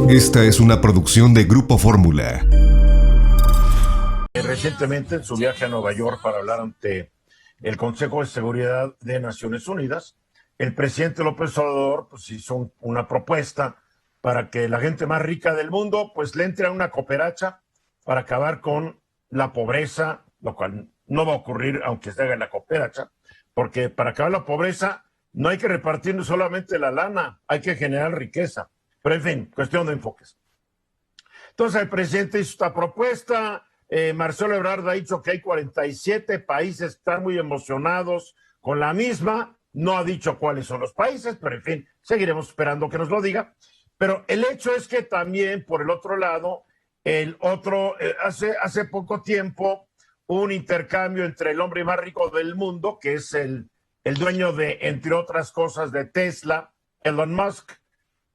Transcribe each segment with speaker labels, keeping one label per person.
Speaker 1: Esta es una producción de Grupo Fórmula.
Speaker 2: Recientemente, en su viaje a Nueva York para hablar ante el Consejo de Seguridad de Naciones Unidas, el presidente López Obrador pues, hizo una propuesta para que la gente más rica del mundo pues le entre a una cooperacha para acabar con la pobreza, lo cual no va a ocurrir aunque se haga en la cooperacha, porque para acabar la pobreza no hay que repartir solamente la lana, hay que generar riqueza. Pero en fin, cuestión de enfoques. Entonces el presidente hizo esta propuesta. Marcelo Ebrard ha dicho que hay 47 países que están muy emocionados con la misma. No ha dicho cuáles son los países, pero en fin, seguiremos esperando que nos lo diga. Pero el hecho es que también, por el otro lado, hace poco tiempo hubo un intercambio entre el hombre más rico del mundo, que es el dueño de, entre otras cosas, de Tesla, Elon Musk,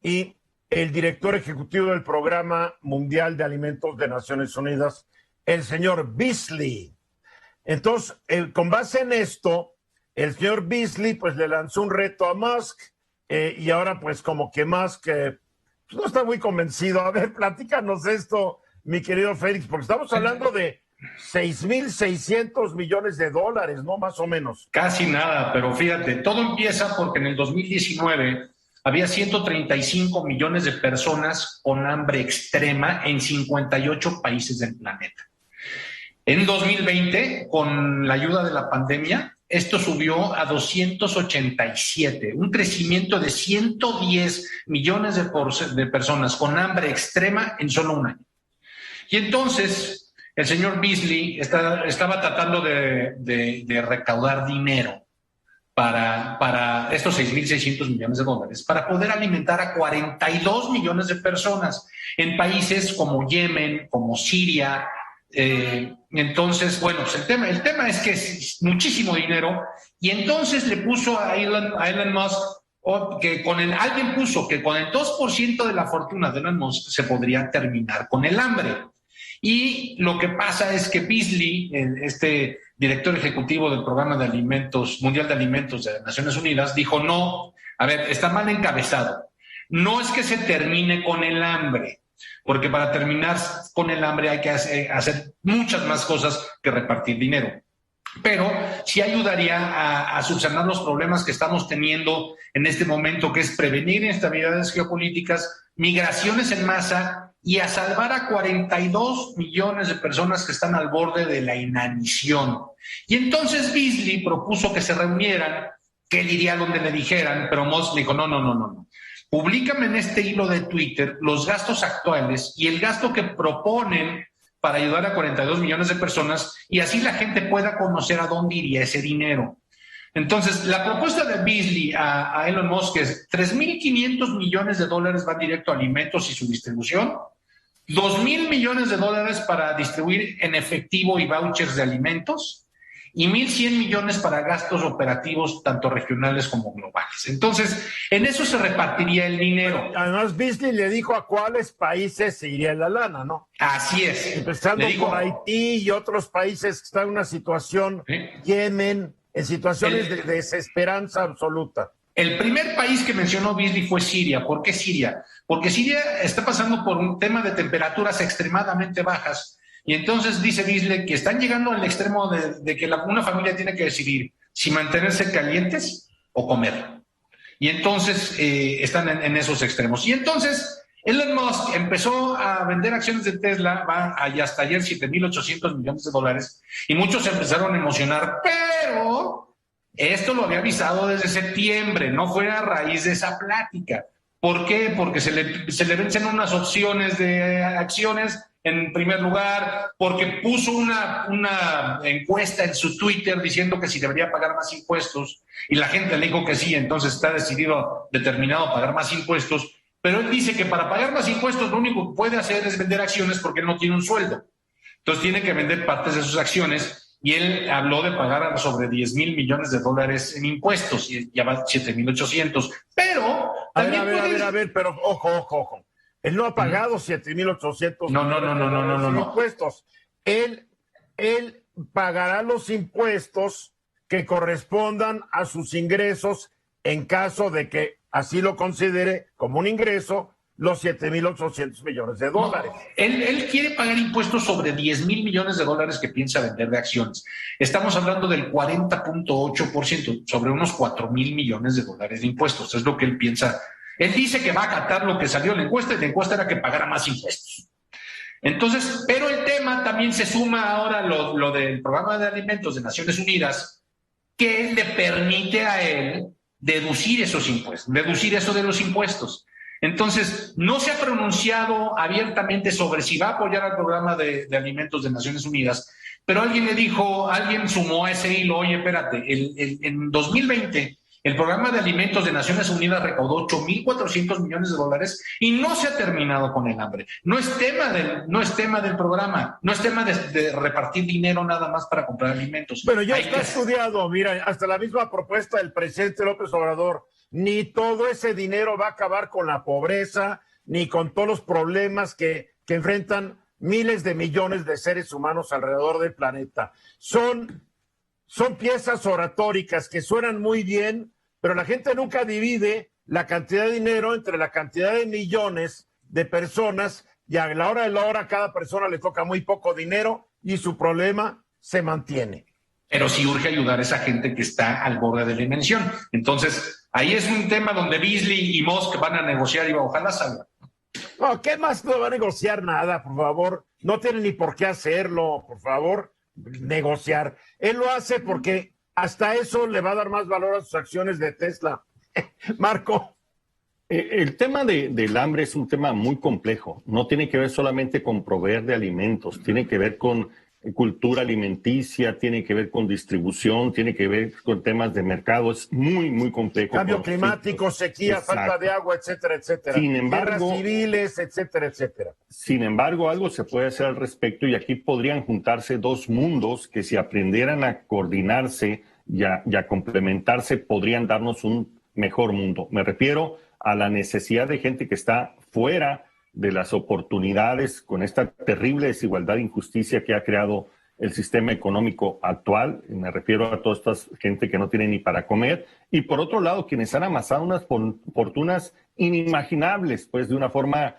Speaker 2: y el director ejecutivo del Programa Mundial de Alimentos de Naciones Unidas, el señor Beasley. Entonces, con base en esto, el señor Beasley pues le lanzó un reto a Musk y ahora pues como que Musk pues, no está muy convencido. A ver, platícanos esto, mi querido Félix, porque estamos hablando de 6,600 millones de dólares, ¿no? Más o menos.
Speaker 3: Casi nada, pero fíjate, todo empieza porque en el 2019 había 135 millones de personas con hambre extrema en 58 países del planeta. En 2020, con la ayuda de la pandemia, esto subió a 287, un crecimiento de 110 millones de personas con hambre extrema en solo un año. Y entonces, el señor Beasley estaba tratando de recaudar dinero para estos 6,600 millones de dólares, para poder alimentar a 42 millones de personas en países como Yemen, como Siria. Entonces, bueno, pues el tema es que es muchísimo dinero, y entonces le puso a Elon Musk alguien puso que con el 2% de la fortuna de Elon Musk se podría terminar con el hambre. Y lo que pasa es que Beasley, este director ejecutivo del Programa de Alimentos, Mundial de Alimentos de Naciones Unidas, dijo: no, a ver, está mal encabezado. No es que se termine con el hambre, porque para terminar con el hambre hay que hacer muchas más cosas que repartir dinero. Pero sí ayudaría a subsanar los problemas que estamos teniendo en este momento, que es prevenir inestabilidades geopolíticas, migraciones en masa, y a salvar a 42 millones de personas que están al borde de la inanición. Y entonces Beasley propuso que se reunieran, que él iría donde le dijeran, pero Musk dijo: no. Publícame en este hilo de Twitter los gastos actuales y el gasto que proponen para ayudar a 42 millones de personas, y así la gente pueda conocer a dónde iría ese dinero. Entonces, la propuesta de Beasley a Elon Musk es 3,500 millones de dólares van directo a alimentos y su distribución, 2,000 millones de dólares para distribuir en efectivo y vouchers de alimentos, y 1,100 millones para gastos operativos tanto regionales como globales. Entonces, en eso se repartiría el dinero.
Speaker 2: Además, Beasley le dijo a cuáles países se iría la lana, ¿no?
Speaker 3: Así es.
Speaker 2: Empezando por Haití y otros países que están en una situación, ¿sí? Yemen, en situaciones de desesperanza absoluta.
Speaker 3: El primer país que mencionó Beasley fue Siria. ¿Por qué Siria? Porque Siria está pasando por un tema de temperaturas extremadamente bajas. Y entonces dice Beasley que están llegando al extremo de que una familia tiene que decidir si mantenerse calientes o comer. Y entonces están en esos extremos. Y entonces Elon Musk empezó a vender acciones de Tesla, hasta ayer 7,800 millones de dólares, y muchos se empezaron a emocionar, pero esto lo había avisado desde septiembre, no fue a raíz de esa plática. ¿Por qué? Porque se le vencen unas opciones de acciones en primer lugar, porque puso una encuesta en su Twitter diciendo que si debería pagar más impuestos, y la gente le dijo que sí, entonces está determinado a pagar más impuestos, pero él dice que para pagar más impuestos lo único que puede hacer es vender acciones porque él no tiene un sueldo. Entonces tiene que vender partes de sus acciones, y él habló de pagar sobre 10,000 millones de dólares en impuestos, y ya va 7,800, pero...
Speaker 2: A ver, pero ojo. Él no ha pagado 7,800
Speaker 3: no.
Speaker 2: impuestos. Él pagará los impuestos que correspondan a sus ingresos en caso de que así lo considere como un ingreso los 7.800 millones de dólares.
Speaker 3: No, él quiere pagar impuestos sobre 10,000 millones de dólares que piensa vender de acciones. Estamos hablando del 40.8%, sobre unos 4,000 millones de dólares de impuestos. Es lo que él piensa. Él dice que va a acatar lo que salió en la encuesta, y la encuesta era que pagara más impuestos. Entonces, pero el tema también se suma ahora lo del programa de alimentos de Naciones Unidas, que le permite a él deducir esos impuestos, deducir eso de los impuestos. Entonces, no se ha pronunciado abiertamente sobre si va a apoyar al programa de alimentos de Naciones Unidas, pero alguien le dijo, alguien sumó a ese hilo, oye, espérate, en 2020 el programa de alimentos de Naciones Unidas recaudó 8,400 millones de dólares y no se ha terminado con el hambre. No es tema del programa, no es tema de repartir dinero nada más para comprar alimentos.
Speaker 2: Pero ya está estudiado, mira, hasta la misma propuesta del presidente López Obrador, ni todo ese dinero va a acabar con la pobreza, ni con todos los problemas que enfrentan miles de millones de seres humanos alrededor del planeta. Son piezas oratóricas que suenan muy bien, pero la gente nunca divide la cantidad de dinero entre la cantidad de millones de personas, y a la hora de la hora a cada persona le toca muy poco dinero y su problema se mantiene.
Speaker 3: Pero sí urge ayudar a esa gente que está al borde de la invención. Entonces, ahí es un tema donde Beasley y Musk van a negociar y ojalá salga.
Speaker 2: No, ¿qué más? No va a negociar nada, por favor. No tiene ni por qué hacerlo, por favor. Negociar. Él lo hace porque hasta eso le va a dar más valor a sus acciones de Tesla. Marco.
Speaker 4: El tema del hambre es un tema muy complejo. No tiene que ver solamente con proveer de alimentos, tiene que ver con cultura alimenticia, tiene que ver con distribución, tiene que ver con temas de mercado. Es muy, muy complejo.
Speaker 2: Cambio climático, sequía, exacto, falta de agua, etcétera, etcétera.
Speaker 4: Sin embargo,
Speaker 2: guerras civiles, etcétera, etcétera.
Speaker 4: Sin embargo, algo se puede hacer al respecto, y aquí podrían juntarse dos mundos que, si aprendieran a coordinarse y a complementarse, podrían darnos un mejor mundo. Me refiero a la necesidad de gente que está fuera de las oportunidades con esta terrible desigualdad e injusticia que ha creado el sistema económico actual. Me refiero a toda esta gente que no tiene ni para comer. Y por otro lado, quienes han amasado unas fortunas inimaginables, pues de una forma,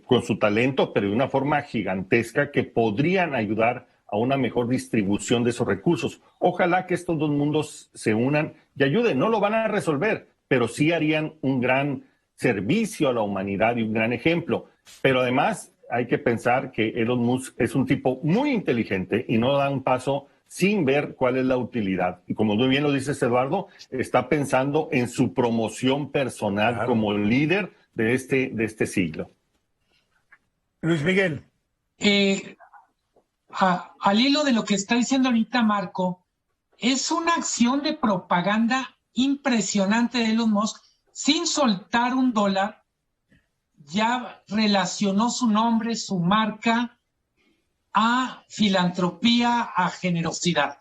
Speaker 4: con su talento, pero de una forma gigantesca, que podrían ayudar a una mejor distribución de esos recursos. Ojalá que estos dos mundos se unan y ayuden. No lo van a resolver, pero sí harían un gran servicio a la humanidad y un gran ejemplo. Pero además hay que pensar que Elon Musk es un tipo muy inteligente y no da un paso sin ver cuál es la utilidad. Y como muy bien lo dices, Eduardo, está pensando en su promoción personal, claro, como líder de este siglo.
Speaker 2: Luis Miguel.
Speaker 5: Al hilo de lo que está diciendo ahorita Marco, es una acción de propaganda impresionante de Elon Musk. Sin soltar un dólar, ya relacionó su nombre, su marca, a filantropía, a generosidad.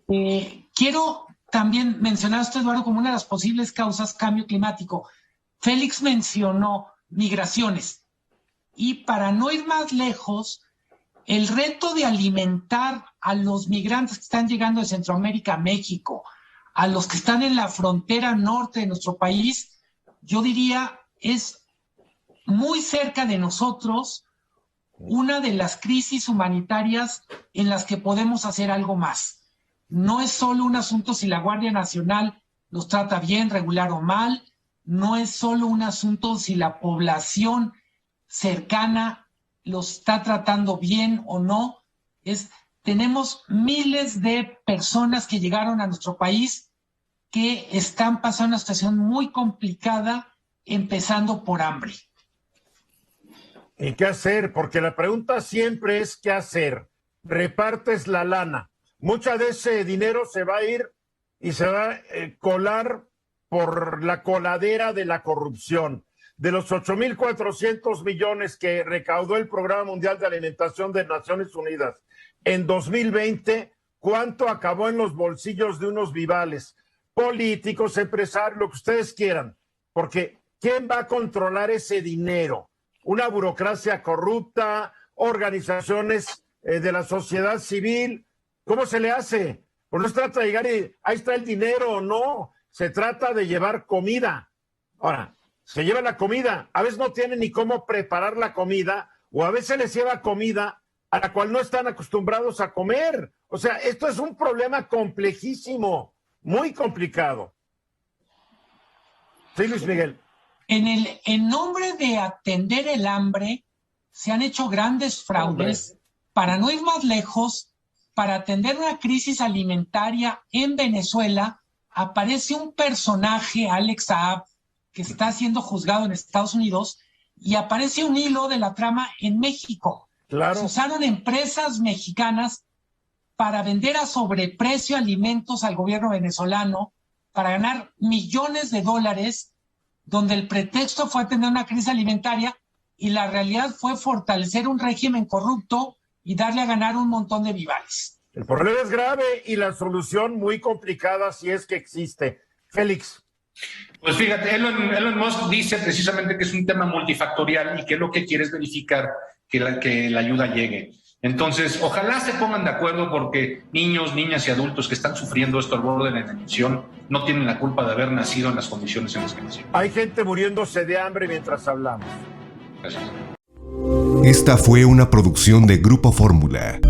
Speaker 5: Quiero también mencionar a usted, Eduardo, como una de las posibles causas, cambio climático. Félix mencionó migraciones. Y para no ir más lejos, el reto de alimentar a los migrantes que están llegando de Centroamérica a México, a los que están en la frontera norte de nuestro país, yo diría, es muy cerca de nosotros una de las crisis humanitarias en las que podemos hacer algo más. No es solo un asunto si la Guardia Nacional los trata bien, regular o mal, no es solo un asunto si la población cercana los está tratando bien o no, tenemos miles de personas que llegaron a nuestro país que están pasando una situación muy complicada, empezando por hambre.
Speaker 2: ¿Y qué hacer? Porque la pregunta siempre es ¿qué hacer? Repartes la lana. Mucha de ese dinero se va a ir y se va a colar por la coladera de la corrupción. De los 8,400 millones que recaudó el Programa Mundial de Alimentación de Naciones Unidas en 2020, ¿cuánto acabó en los bolsillos de unos vivales? Políticos, empresarios, lo que ustedes quieran. Porque ¿quién va a controlar ese dinero? Una burocracia corrupta, organizaciones de la sociedad civil. ¿Cómo se le hace? Pues no se trata de llegar y ahí está el dinero, no. Se trata de llevar comida. Ahora, se lleva la comida. A veces no tienen ni cómo preparar la comida, o a veces les lleva comida a la cual no están acostumbrados a comer. O sea, esto es un problema complejísimo, muy complicado. Sí, Luis Miguel.
Speaker 5: En nombre de atender el hambre, se han hecho grandes fraudes. Para no ir más lejos, para atender una crisis alimentaria en Venezuela, aparece un personaje, Alex Saab, que está siendo juzgado en Estados Unidos, y aparece un hilo de la trama en México.
Speaker 2: Claro.
Speaker 5: Se usaron empresas mexicanas para vender a sobreprecio alimentos al gobierno venezolano, para ganar millones de dólares, donde el pretexto fue atender una crisis alimentaria y la realidad fue fortalecer un régimen corrupto y darle a ganar un montón de vivales.
Speaker 2: El problema es grave y la solución muy complicada si es que existe. Félix.
Speaker 3: Pues fíjate, Elon Musk dice precisamente que es un tema multifactorial y que lo que quiere es verificar que la ayuda llegue. Entonces, ojalá se pongan de acuerdo, porque niños, niñas y adultos que están sufriendo esto al borde de la inanición no tienen la culpa de haber nacido en las condiciones en las que nacieron.
Speaker 2: Hay gente muriéndose de hambre mientras hablamos.
Speaker 3: Gracias.
Speaker 1: Esta fue una producción de Grupo Fórmula.